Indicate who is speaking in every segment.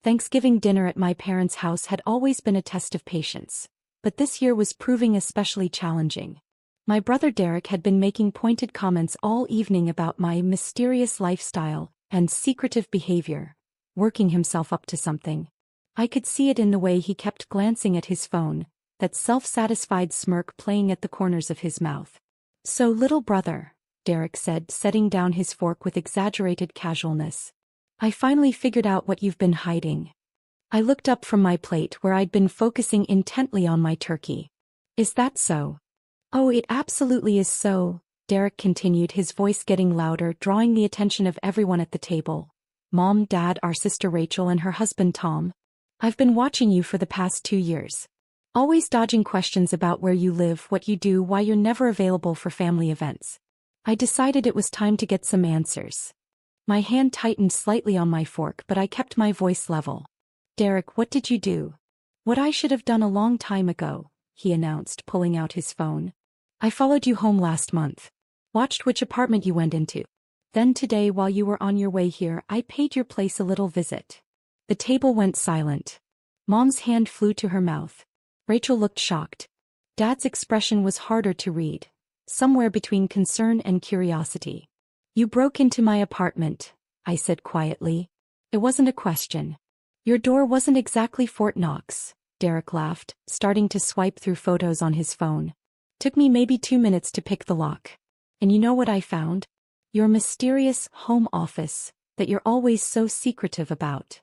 Speaker 1: Thanksgiving dinner at my parents' house had always been a test of patience, but this year was proving especially challenging. My brother Derek had been making pointed comments all evening about my mysterious lifestyle and secretive behavior, working himself up to something. I could see it in the way he kept glancing at his phone, that self-satisfied smirk playing at the corners of his mouth. "So, little brother," Derek said, setting down his fork with exaggerated casualness, "I finally figured out what you've been hiding." I looked up from my plate where I'd been focusing intently on my turkey. "Is that so?" "Oh, it absolutely is so," Derek continued, his voice getting louder, drawing the attention of everyone at the table. "Mom, Dad, our sister Rachel and her husband Tom. I've been watching you for the past 2 years. Always dodging questions about where you live, what you do, why you're never available for family events. I decided it was time to get some answers." My hand tightened slightly on my fork, but I kept my voice level. "Derek, what did you do?" "What I should have done a long time ago," he announced, pulling out his phone. "I followed you home last month. Watched which apartment you went into. Then today, while you were on your way here, I paid your place a little visit." The table went silent. Mom's hand flew to her mouth. Rachel looked shocked. Dad's expression was harder to read, somewhere between concern and curiosity. "You broke into my apartment," I said quietly. "It wasn't a question." "Your door wasn't exactly Fort Knox," Derek laughed, starting to swipe through photos on his phone. "Took me maybe 2 minutes to pick the lock. And you know what I found? Your mysterious home office that you're always so secretive about."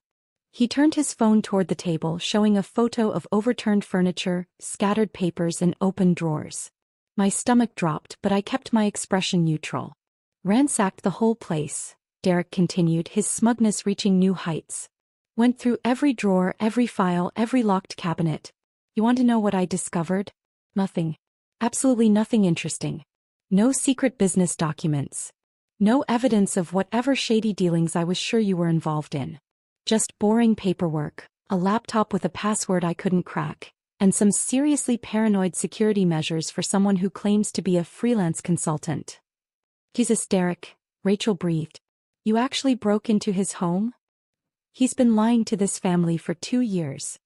Speaker 1: He turned his phone toward the table, showing a photo of overturned furniture, scattered papers, and open drawers. My stomach dropped, but I kept my expression neutral. "Ransacked the whole place," Derek continued, his smugness reaching new heights. "Went through every drawer, every file, every locked cabinet. You want to know what I discovered? Nothing. Absolutely nothing interesting. No secret business documents. No evidence of whatever shady dealings I was sure you were involved in. Just boring paperwork, a laptop with a password I couldn't crack, and some seriously paranoid security measures for someone who claims to be a freelance consultant." "Jesus, Derek," Rachel breathed. "You actually broke into his home?" "He's been lying to this family for 2 years."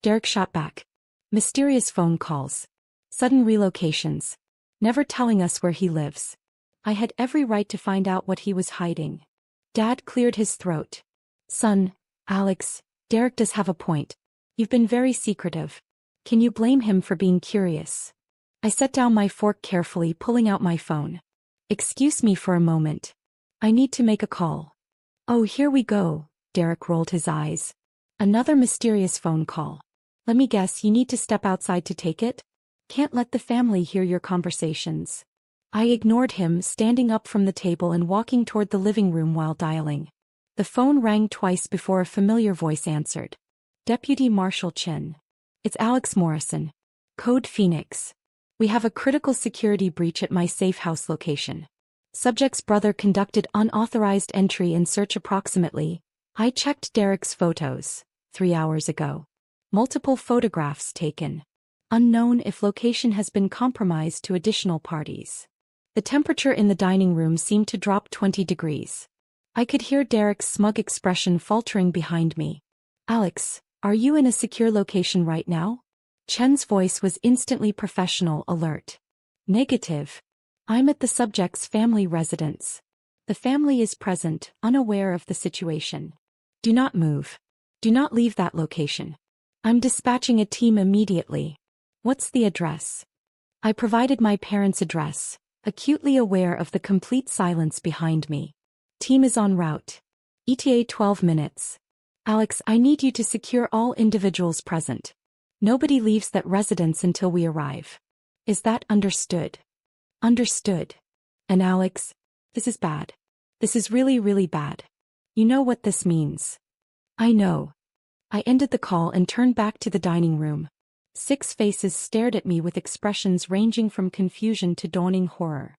Speaker 1: Derek shot back. "Mysterious phone calls. Sudden relocations. Never telling us where he lives. I had every right to find out what he was hiding." Dad cleared his throat. "Son, Alex, Derek does have a point. You've been very secretive. Can you blame him for being curious?" I set down my fork carefully, pulling out my phone. "Excuse me for a moment. I need to make a call." "Oh, here we go," Derek rolled his eyes. "Another mysterious phone call. Let me guess, you need to step outside to take it? Can't let the family hear your conversations." I ignored him, standing up from the table and walking toward the living room while dialing. The phone rang twice before a familiar voice answered. "Deputy Marshal Chin. It's Alex Morrison. Code Phoenix. We have a critical security breach at my safe house location. Subject's brother conducted unauthorized entry and search approximately." I checked Derek's photos, 3 hours ago. Multiple photographs taken. Unknown if location has been compromised to additional parties. The temperature in the dining room seemed to drop 20 degrees. I could hear Derek's smug expression faltering behind me. "Alex, are you in a secure location right now?" Chen's voice was instantly professional, alert. "Negative. I'm at the subject's family residence. The family is present, unaware of the situation. Do not move. Do not leave that location. I'm dispatching a team immediately." "What's the address?" I provided my parents' address, acutely aware of the complete silence behind me. "Team is en route. ETA 12 minutes. Alex, I need you to secure all individuals present. Nobody leaves that residence until we arrive. Is that understood?" "Understood." "And Alex, this is bad. This is really, really bad. You know what this means." "I know." I ended the call and turned back to the dining room. 6 faces stared at me with expressions ranging from confusion to dawning horror.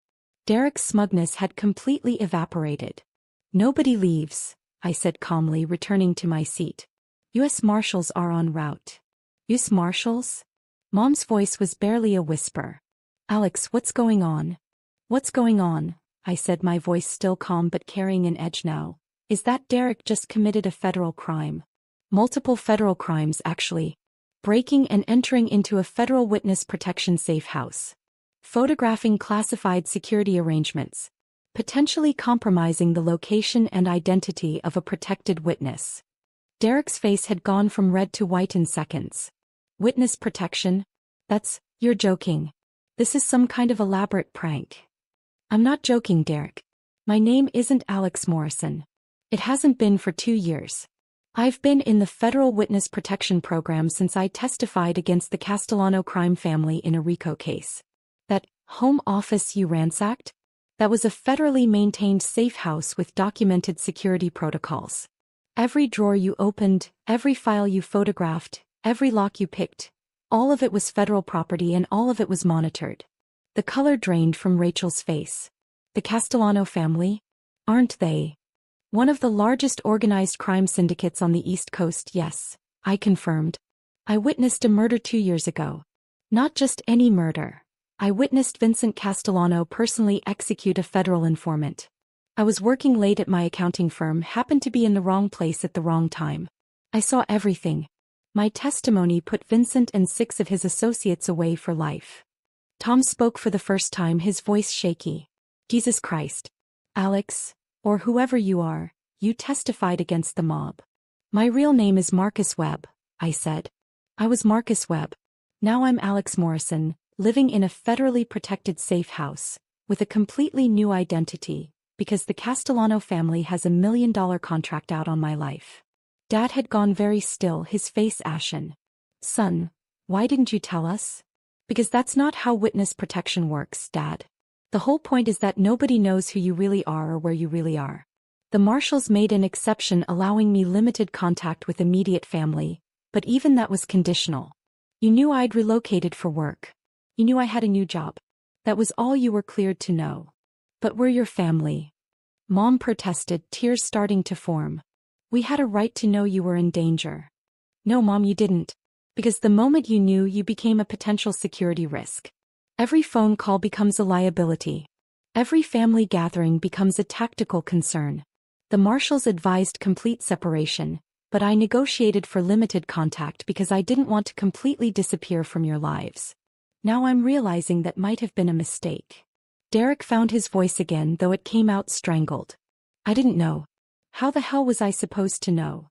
Speaker 1: Derek's smugness had completely evaporated. "Nobody leaves," I said calmly, returning to my seat. "U.S. Marshals are en route." "U.S. Marshals?" Mom's voice was barely a whisper. "Alex, what's going on?" "What's going on?" I said, my voice still calm but carrying an edge now. "Is that Derek just committed a federal crime. Multiple federal crimes, actually. Breaking and entering into a federal witness protection safe house. Photographing classified security arrangements. Potentially compromising the location and identity of a protected witness. Derek's face had gone from red to white in seconds. Witness protection? You're joking. This is some kind of elaborate prank. I'm not joking, Derek. My name isn't Alex Morrison. It hasn't been for 2 years. I've been in the Federal Witness Protection Program since I testified against the Castellano crime family in a RICO case. That home office you ransacked? That was a federally maintained safe house with documented security protocols. Every drawer you opened, every file you photographed, every lock you picked, all of it was federal property and all of it was monitored. The color drained from Rachel's face. The Castellano family? Aren't they one of the largest organized crime syndicates on the East Coast? Yes, I confirmed. I witnessed a murder 2 years ago. Not just any murder. I witnessed Vincent Castellano personally execute a federal informant. I was working late at my accounting firm, happened to be in the wrong place at the wrong time. I saw everything. My testimony put Vincent and 6 of his associates away for life. Tom spoke for the first time, his voice shaky. Jesus Christ. Alex, or whoever you are, you testified against the mob. My real name is Marcus Webb, I said. I was Marcus Webb. Now I'm Alex Morrison, living in a federally protected safe house, with a completely new identity, because the Castellano family has $1 million contract out on my life. Dad had gone very still, his face ashen. Son, why didn't you tell us? Because that's not how witness protection works, Dad. The whole point is that nobody knows who you really are or where you really are. The marshals made an exception, allowing me limited contact with immediate family, but even that was conditional. You knew I'd relocated for work. You knew I had a new job. That was all you were cleared to know. But we're your family. Mom protested, tears starting to form. We had a right to know you were in danger. No, Mom, you didn't. Because the moment you knew, you became a potential security risk. Every phone call becomes a liability. Every family gathering becomes a tactical concern. The marshals advised complete separation, but I negotiated for limited contact because I didn't want to completely disappear from your lives. Now I'm realizing that might have been a mistake. Derek found his voice again, though it came out strangled. I didn't know. How the hell was I supposed to know?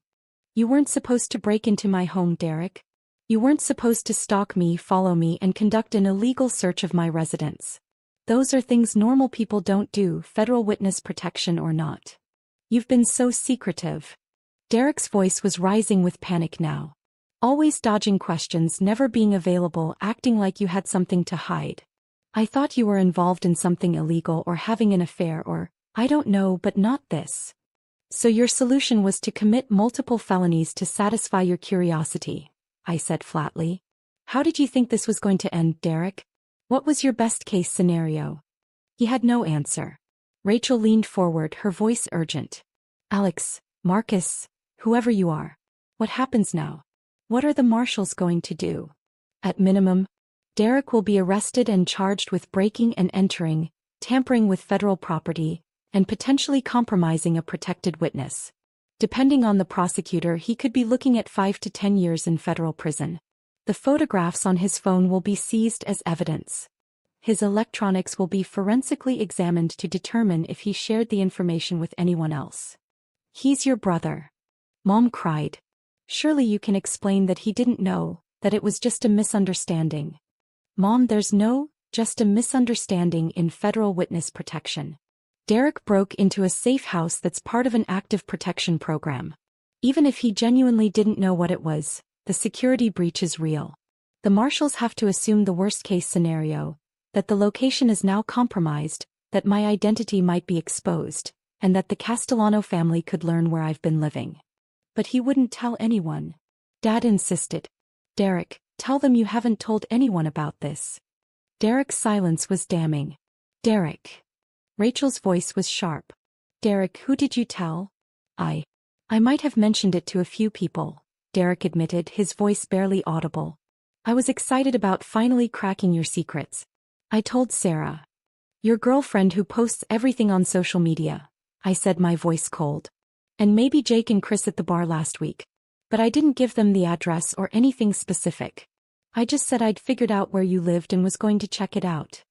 Speaker 1: You weren't supposed to break into my home, Derek. You weren't supposed to stalk me, follow me, and conduct an illegal search of my residence. Those are things normal people don't do, federal witness protection or not. You've been so secretive. Derek's voice was rising with panic now. Always dodging questions, never being available, acting like you had something to hide. I thought you were involved in something illegal or having an affair or, I don't know, but not this. So your solution was to commit multiple felonies to satisfy your curiosity, I said flatly. How did you think this was going to end, Derek? What was your best-case scenario? He had no answer. Rachel leaned forward, her voice urgent. Alex, Marcus, whoever you are. What happens now? What are the marshals going to do? At minimum, Derek will be arrested and charged with breaking and entering, tampering with federal property, and potentially compromising a protected witness. Depending on the prosecutor, he could be looking at 5 to 10 years in federal prison. The photographs on his phone will be seized as evidence. His electronics will be forensically examined to determine if he shared the information with anyone else. He's your brother. Mom cried. Surely you can explain that he didn't know, that it was just a misunderstanding. Mom, there's no, just a misunderstanding in federal witness protection. Derek broke into a safe house that's part of an active protection program. Even if he genuinely didn't know what it was, the security breach is real. The marshals have to assume the worst-case scenario, that the location is now compromised, that my identity might be exposed, and that the Castellano family could learn where I've been living. But he wouldn't tell anyone. Dad insisted. Derek, tell them you haven't told anyone about this. Derek's silence was damning. Derek. Rachel's voice was sharp. Derek, who did you tell? I might have mentioned it to a few people, Derek admitted, his voice barely audible. I was excited about finally cracking your secrets. I told Sarah. Your girlfriend who posts everything on social media, I said, my voice cold. And maybe Jake and Chris at the bar last week. But I didn't give them the address or anything specific. I just said I'd figured out where you lived and was going to check it out.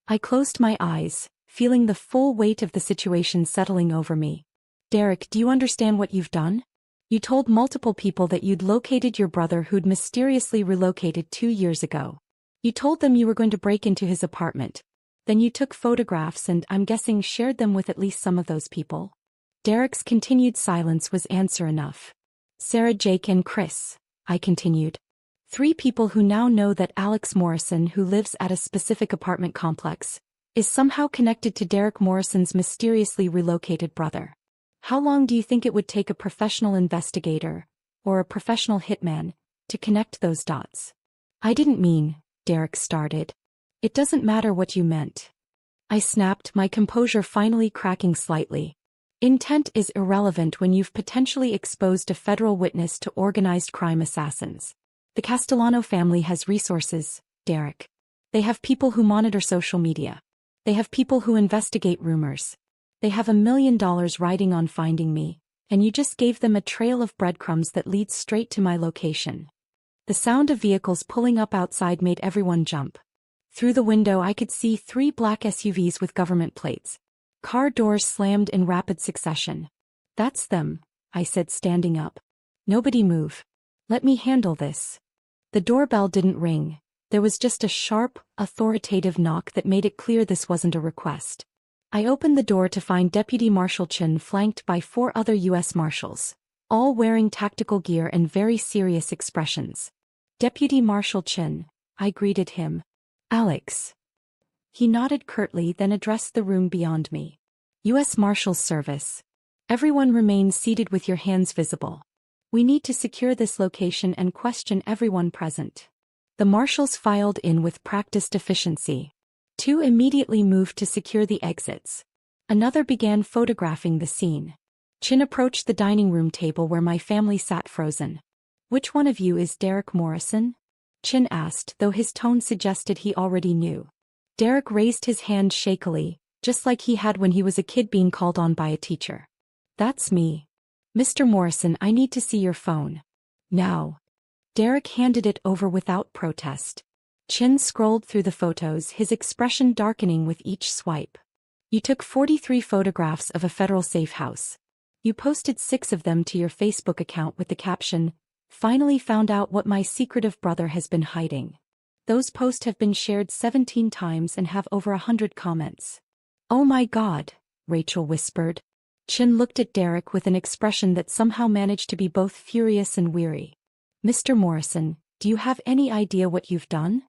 Speaker 1: I closed my eyes, feeling the full weight of the situation settling over me. Derek, do you understand what you've done? You told multiple people that you'd located your brother who'd mysteriously relocated 2 years ago. You told them you were going to break into his apartment. Then you took photographs and, I'm guessing, shared them with at least some of those people. Derek's continued silence was answer enough. Sarah, Jake, and Chris, I continued. 3 people who now know that Alex Morrison, who lives at a specific apartment complex, is somehow connected to Derek Morrison's mysteriously relocated brother. How long do you think it would take a professional investigator, or a professional hitman, to connect those dots? I didn't mean, Derek started. It doesn't matter what you meant. I snapped, my composure finally cracking slightly. Intent is irrelevant when you've potentially exposed a federal witness to organized crime assassins. The Castellano family has resources, Derek. They have people who monitor social media. They have people who investigate rumors. They have $1 million riding on finding me, and you just gave them a trail of breadcrumbs that leads straight to my location. The sound of vehicles pulling up outside made everyone jump. Through the window I could see 3 black SUVs with government plates. Car doors slammed in rapid succession. That's them, I said, standing up. Nobody move. Let me handle this. The doorbell didn't ring. There was just a sharp, authoritative knock that made it clear this wasn't a request. I opened the door to find Deputy Marshal Chin flanked by 4 other U.S. Marshals, all wearing tactical gear and very serious expressions. Deputy Marshal Chin, I greeted him. Alex. He nodded curtly, then addressed the room beyond me. U.S. Marshals Service. Everyone remain seated with your hands visible. We need to secure this location and question everyone present. The marshals filed in with practiced efficiency. 2 immediately moved to secure the exits. Another began photographing the scene. Chin approached the dining room table where my family sat frozen. Which one of you is Derek Morrison? Chin asked, though his tone suggested he already knew. Derek raised his hand shakily, just like he had when he was a kid being called on by a teacher. That's me. Mr. Morrison, I need to see your phone. Now. Derek handed it over without protest. Chin scrolled through the photos, his expression darkening with each swipe. You took 43 photographs of a federal safe house. You posted 6 of them to your Facebook account with the caption, "Finally found out what my secretive brother has been hiding." Those posts have been shared 17 times and have over 100 comments. Oh my God, Rachel whispered. Chin looked at Derek with an expression that somehow managed to be both furious and weary. Mr. Morrison, do you have any idea what you've done?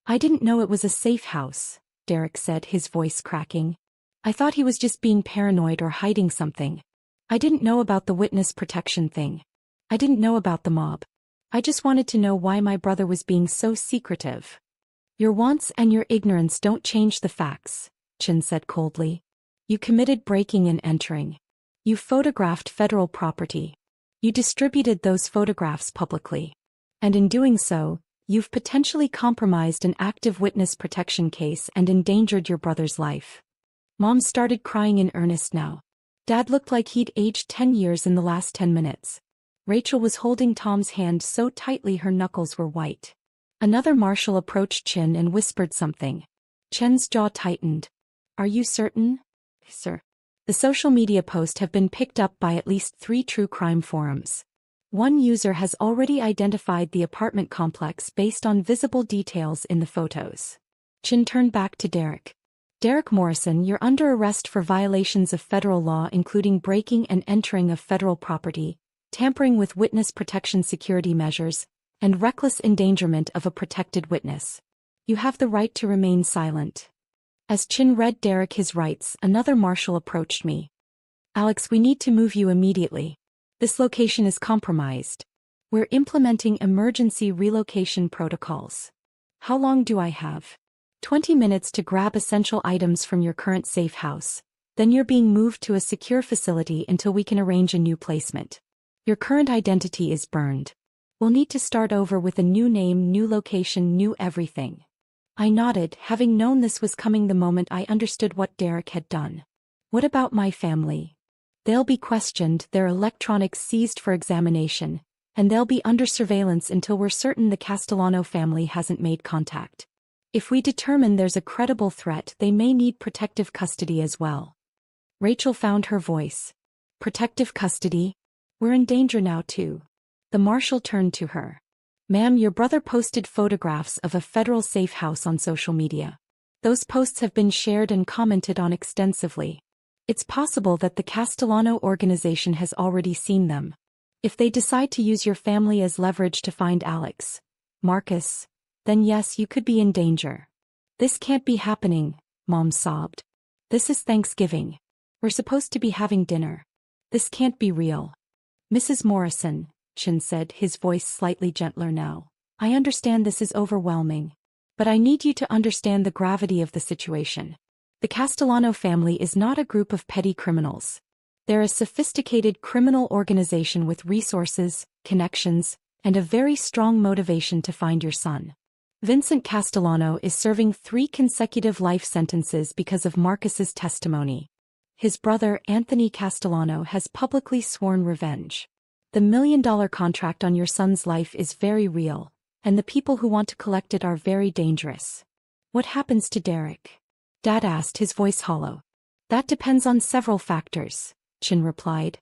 Speaker 1: I didn't know it was a safe house, Derek said, his voice cracking. I thought he was just being paranoid or hiding something. I didn't know about the witness protection thing. I didn't know about the mob. I just wanted to know why my brother was being so secretive. Your wants and your ignorance don't change the facts, Chin said coldly. You committed breaking and entering. You photographed federal property. You distributed those photographs publicly. And in doing so, you've potentially compromised an active witness protection case and endangered your brother's life. Mom started crying in earnest now. Dad looked like he'd aged 10 years in the last 10 minutes. Rachel was holding Tom's hand so tightly her knuckles were white. Another marshal approached Chin and whispered something. Chin's jaw tightened. Are you certain? Sir. The social media posts have been picked up by at least 3 true crime forums. One user has already identified the apartment complex based on visible details in the photos. Chin turned back to Derek. Derek Morrison, you're under arrest for violations of federal law, including breaking and entering of federal property, tampering with witness protection security measures, and reckless endangerment of a protected witness. You have the right to remain silent. As Chin read Derek his rights, another marshal approached me. Alex, we need to move you immediately. This location is compromised. We're implementing emergency relocation protocols. How long do I have? 20 minutes to grab essential items from your current safe house. Then you're being moved to a secure facility until we can arrange a new placement. Your current identity is burned. We'll need to start over with a new name, new location, new everything. I nodded, having known this was coming the moment I understood what Derek had done. What about my family? They'll be questioned, their electronics seized for examination, and they'll be under surveillance until we're certain the Castellano family hasn't made contact. If we determine there's a credible threat, they may need protective custody as well. Rachel found her voice. Protective custody? We're in danger now too. The marshal turned to her. Ma'am, your brother posted photographs of a federal safe house on social media. Those posts have been shared and commented on extensively. It's possible that the Castellano organization has already seen them. If they decide to use your family as leverage to find Alex, Marcus, then yes, you could be in danger. This can't be happening, Mom sobbed. This is Thanksgiving. We're supposed to be having dinner. This can't be real. Mrs. Morrison, Chin said, his voice slightly gentler now. I understand this is overwhelming. But I need you to understand the gravity of the situation. The Castellano family is not a group of petty criminals. They're a sophisticated criminal organization with resources, connections, and a very strong motivation to find your son. Vincent Castellano is serving 3 consecutive life sentences because of Marcus's testimony. His brother, Anthony Castellano, has publicly sworn revenge. The $1 million contract on your son's life is very real, and the people who want to collect it are very dangerous. What happens to Derek? Dad asked, his voice hollow. That depends on several factors, Chin replied.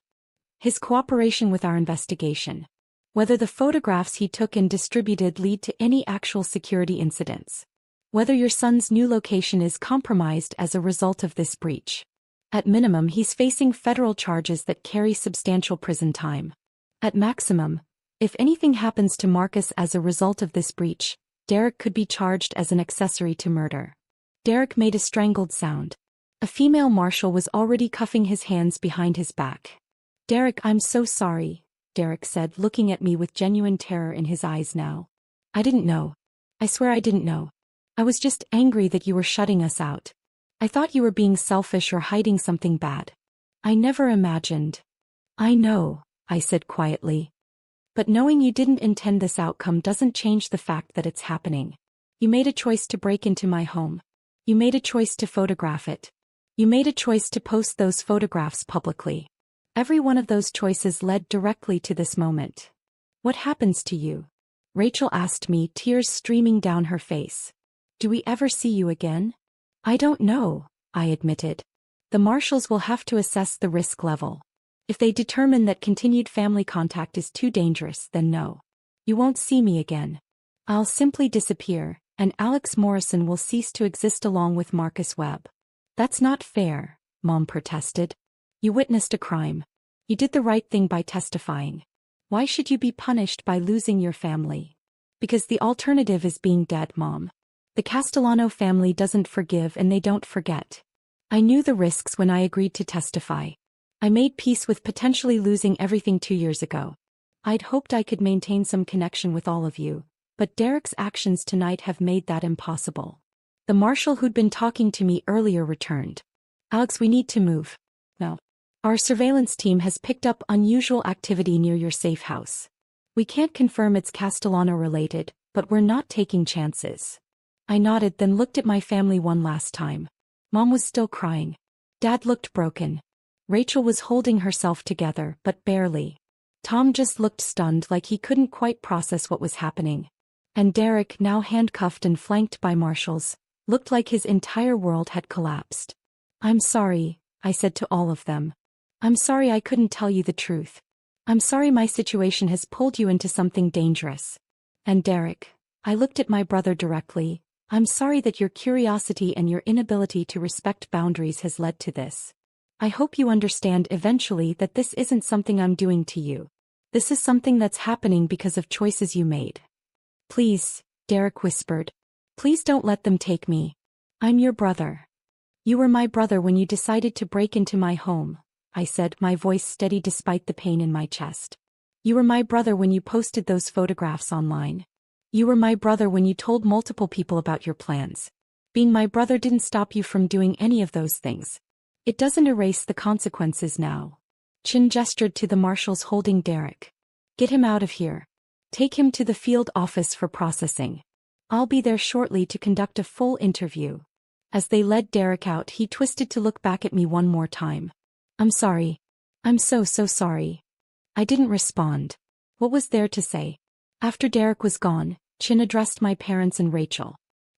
Speaker 1: His cooperation with our investigation. Whether the photographs he took and distributed lead to any actual security incidents. Whether your son's new location is compromised as a result of this breach. At minimum, he's facing federal charges that carry substantial prison time. At maximum, if anything happens to Marcus as a result of this breach, Derek could be charged as an accessory to murder. Derek made a strangled sound. A female marshal was already cuffing his hands behind his back. Derek, I'm so sorry, Derek said, looking at me with genuine terror in his eyes now. I didn't know. I swear I didn't know. I was just angry that you were shutting us out. I thought you were being selfish or hiding something bad. I never imagined. I know, I said quietly. But knowing you didn't intend this outcome doesn't change the fact that it's happening. You made a choice to break into my home. You made a choice to photograph it. You made a choice to post those photographs publicly. Every one of those choices led directly to this moment. What happens to you? Rachel asked me, tears streaming down her face. Do we ever see you again? I don't know, I admitted. The marshals will have to assess the risk level. If they determine that continued family contact is too dangerous, then no. You won't see me again. I'll simply disappear, and Alex Morrison will cease to exist along with Marcus Webb. That's not fair, Mom protested. You witnessed a crime. You did the right thing by testifying. Why should you be punished by losing your family? Because the alternative is being dead, Mom. The Castellano family doesn't forgive and they don't forget. I knew the risks when I agreed to testify. I made peace with potentially losing everything 2 years ago. I'd hoped I could maintain some connection with all of you, but Derek's actions tonight have made that impossible. The marshal who'd been talking to me earlier returned. Alex, we need to move. No. Our surveillance team has picked up unusual activity near your safe house. We can't confirm it's Castellano related, but we're not taking chances. I nodded, then looked at my family one last time. Mom was still crying. Dad looked broken. Rachel was holding herself together, but barely. Tom just looked stunned, like he couldn't quite process what was happening. And Derek, now handcuffed and flanked by marshals, looked like his entire world had collapsed. I'm sorry, I said to all of them. I'm sorry I couldn't tell you the truth. I'm sorry my situation has pulled you into something dangerous. And Derek, I looked at my brother directly. I'm sorry that your curiosity and your inability to respect boundaries has led to this. I hope you understand eventually that this isn't something I'm doing to you. This is something that's happening because of choices you made. Please, Derek whispered. Please don't let them take me. I'm your brother. You were my brother when you decided to break into my home, I said, my voice steady despite the pain in my chest. You were my brother when you posted those photographs online. You were my brother when you told multiple people about your plans. Being my brother didn't stop you from doing any of those things. It doesn't erase the consequences now. Chin gestured to the marshals holding Derek. Get him out of here. Take him to the field office for processing. I'll be there shortly to conduct a full interview. As they led Derek out, he twisted to look back at me one more time. I'm sorry. I'm so sorry. I didn't respond. What was there to say? After Derek was gone, Chin addressed my parents and Rachel.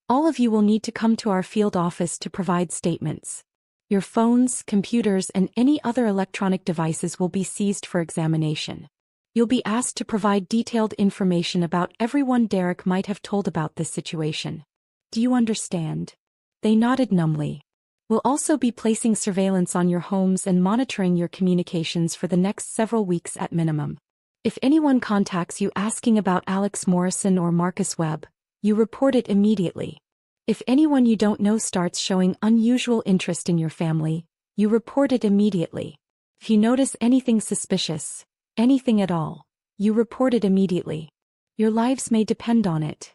Speaker 1: All of you will need to come to our field office to provide statements. Your phones, computers, and any other electronic devices will be seized for examination. You'll be asked to provide detailed information about everyone Derek might have told about this situation. Do you understand? They nodded numbly. We'll also be placing surveillance on your homes and monitoring your communications for the next several weeks at minimum. If anyone contacts you asking about Alex Morrison or Marcus Webb, you report it immediately. If anyone you don't know starts showing unusual interest in your family, you report it immediately. If you notice anything suspicious, anything at all, you report it immediately. Your lives may depend on it.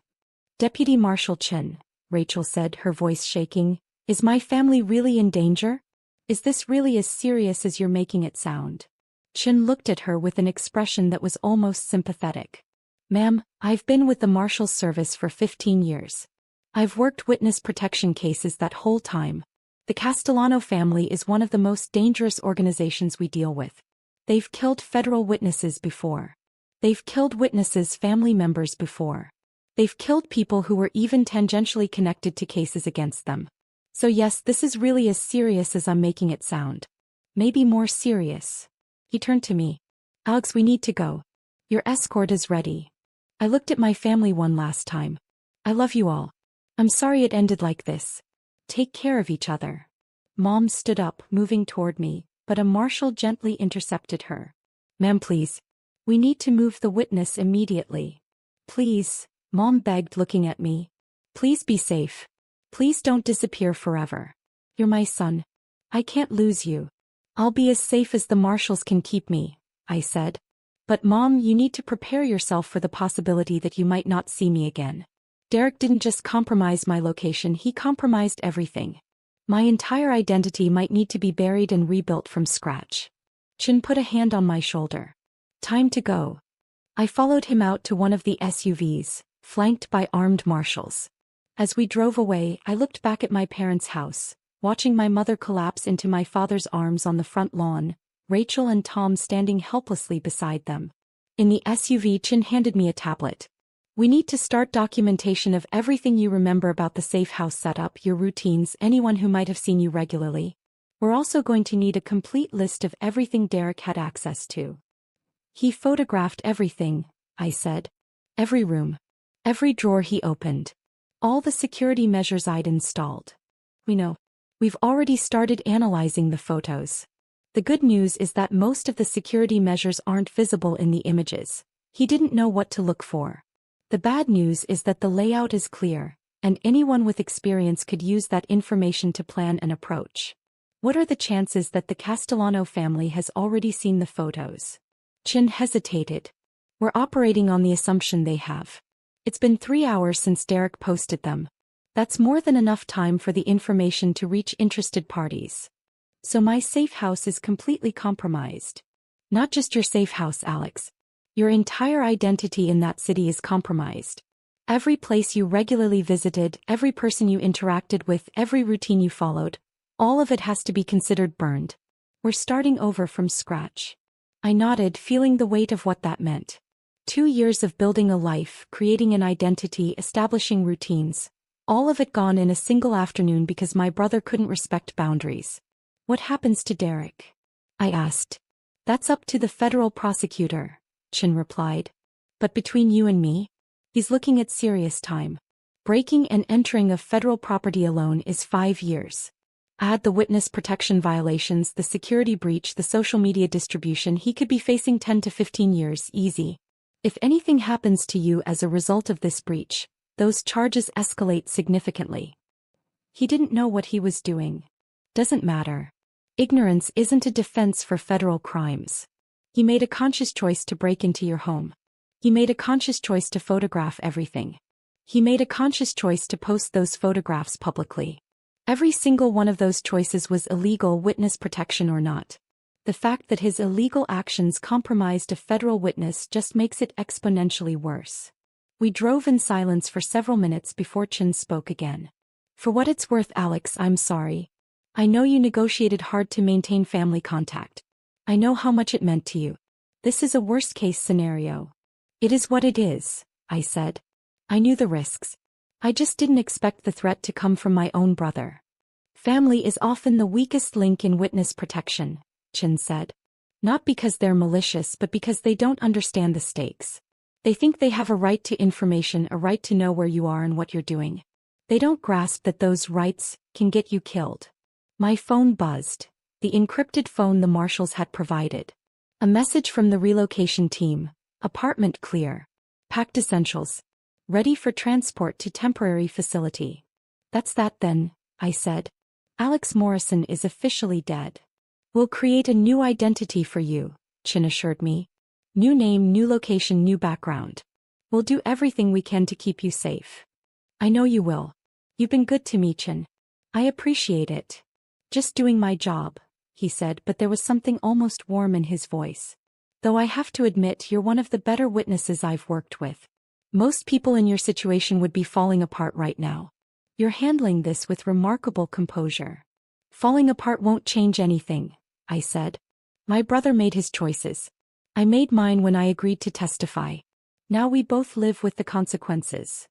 Speaker 1: Deputy Marshal Chin, Rachel said, her voice shaking, is my family really in danger? Is this really as serious as you're making it sound? Chin looked at her with an expression that was almost sympathetic. Ma'am, I've been with the Marshal's Service for 15 years. I've worked witness protection cases that whole time. The Castellano family is one of the most dangerous organizations we deal with. They've killed federal witnesses before. They've killed witnesses' family members before. They've killed people who were even tangentially connected to cases against them. So yes, this is really as serious as I'm making it sound. Maybe more serious. He turned to me. Alex, we need to go. Your escort is ready. I looked at my family one last time. I love you all. I'm sorry it ended like this. Take care of each other. Mom stood up, moving toward me, but a marshal gently intercepted her. Ma'am, please. We need to move the witness immediately. Please, Mom begged, looking at me. Please be safe. Please don't disappear forever. You're my son. I can't lose you. I'll be as safe as the marshals can keep me, I said. But Mom, you need to prepare yourself for the possibility that you might not see me again. Derek didn't just compromise my location, he compromised everything. My entire identity might need to be buried and rebuilt from scratch. Chin put a hand on my shoulder. Time to go. I followed him out to one of the SUVs, flanked by armed marshals. As we drove away, I looked back at my parents' house, watching my mother collapse into my father's arms on the front lawn, Rachel and Tom standing helplessly beside them. In the SUV, Chin handed me a tablet. We need to start documentation of everything you remember about the safe house setup, your routines, anyone who might have seen you regularly. We're also going to need a complete list of everything Derek had access to. He photographed everything, I said. Every room. Every drawer he opened. All the security measures I'd installed. We know. We've already started analyzing the photos. The good news is that most of the security measures aren't visible in the images. He didn't know what to look for. The bad news is that the layout is clear, and anyone with experience could use that information to plan an approach. What are the chances that the Castellano family has already seen the photos? Chin hesitated. We're operating on the assumption they have. It's been 3 hours since Derek posted them. That's more than enough time for the information to reach interested parties. So my safe house is completely compromised. Not just your safe house, Alex. Your entire identity in that city is compromised. Every place you regularly visited, every person you interacted with, every routine you followed, all of it has to be considered burned. We're starting over from scratch. I nodded, feeling the weight of what that meant. 2 years of building a life, creating an identity, establishing routines. All of it gone in a single afternoon because my brother couldn't respect boundaries. What happens to Derek? I asked. That's up to the federal prosecutor, Chin replied. But between you and me, he's looking at serious time. Breaking and entering of federal property alone is 5 years. Add the witness protection violations, the security breach, the social media distribution, he could be facing 10 to 15 years, easy. If anything happens to you as a result of this breach, those charges escalate significantly. He didn't know what he was doing. Doesn't matter. Ignorance isn't a defense for federal crimes. He made a conscious choice to break into your home. He made a conscious choice to photograph everything. He made a conscious choice to post those photographs publicly. Every single one of those choices was illegal, witness protection or not. The fact that his illegal actions compromised a federal witness just makes it exponentially worse. We drove in silence for several minutes before Chin spoke again. For what it's worth, Alex, I'm sorry. I know you negotiated hard to maintain family contact. I know how much it meant to you. This is a worst-case scenario. It is what it is, I said. I knew the risks. I just didn't expect the threat to come from my own brother. Family is often the weakest link in witness protection, Chin said. Not because they're malicious but because they don't understand the stakes. They think they have a right to information, a right to know where you are and what you're doing. They don't grasp that those rights can get you killed. My phone buzzed. The encrypted phone the marshals had provided. A message from the relocation team. Apartment clear. Packed essentials. Ready for transport to temporary facility. That's that then, I said. Alex Morrison is officially dead. We'll create a new identity for you, Chin assured me. New name, new location, new background. We'll do everything we can to keep you safe. I know you will. You've been good to me, Chin. I appreciate it. Just doing my job, he said, but there was something almost warm in his voice. Though I have to admit you're one of the better witnesses I've worked with. Most people in your situation would be falling apart right now. You're handling this with remarkable composure. Falling apart won't change anything, I said. My brother made his choices. I made mine when I agreed to testify. Now we both live with the consequences.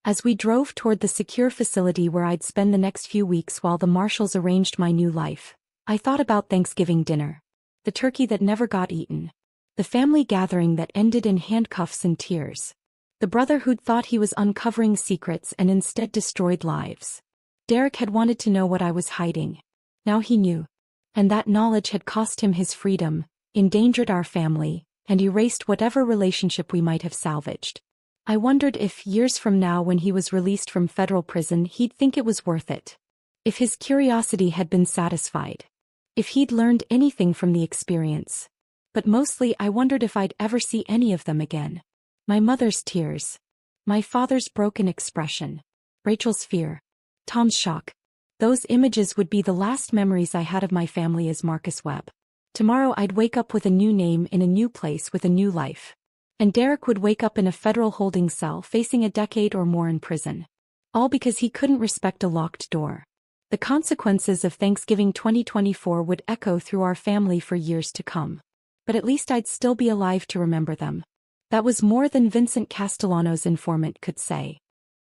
Speaker 1: As we drove toward the secure facility where I'd spend the next few weeks while the marshals arranged my new life, I thought about Thanksgiving dinner. The turkey that never got eaten. The family gathering that ended in handcuffs and tears. The brother who'd thought he was uncovering secrets and instead destroyed lives. Derek had wanted to know what I was hiding. Now he knew. And that knowledge had cost him his freedom, endangered our family, and erased whatever relationship we might have salvaged. I wondered if, years from now when he was released from federal prison, he'd think it was worth it. If his curiosity had been satisfied. If he'd learned anything from the experience. But mostly I wondered if I'd ever see any of them again. My mother's tears. My father's broken expression. Rachel's fear. Tom's shock. Those images would be the last memories I had of my family as Marcus Webb. Tomorrow I'd wake up with a new name in a new place with a new life. And Derek would wake up in a federal holding cell facing a decade or more in prison. All because he couldn't respect a locked door. The consequences of Thanksgiving 2024 would echo through our family for years to come. But at least I'd still be alive to remember them. That was more than Vincent Castellano's informant could say.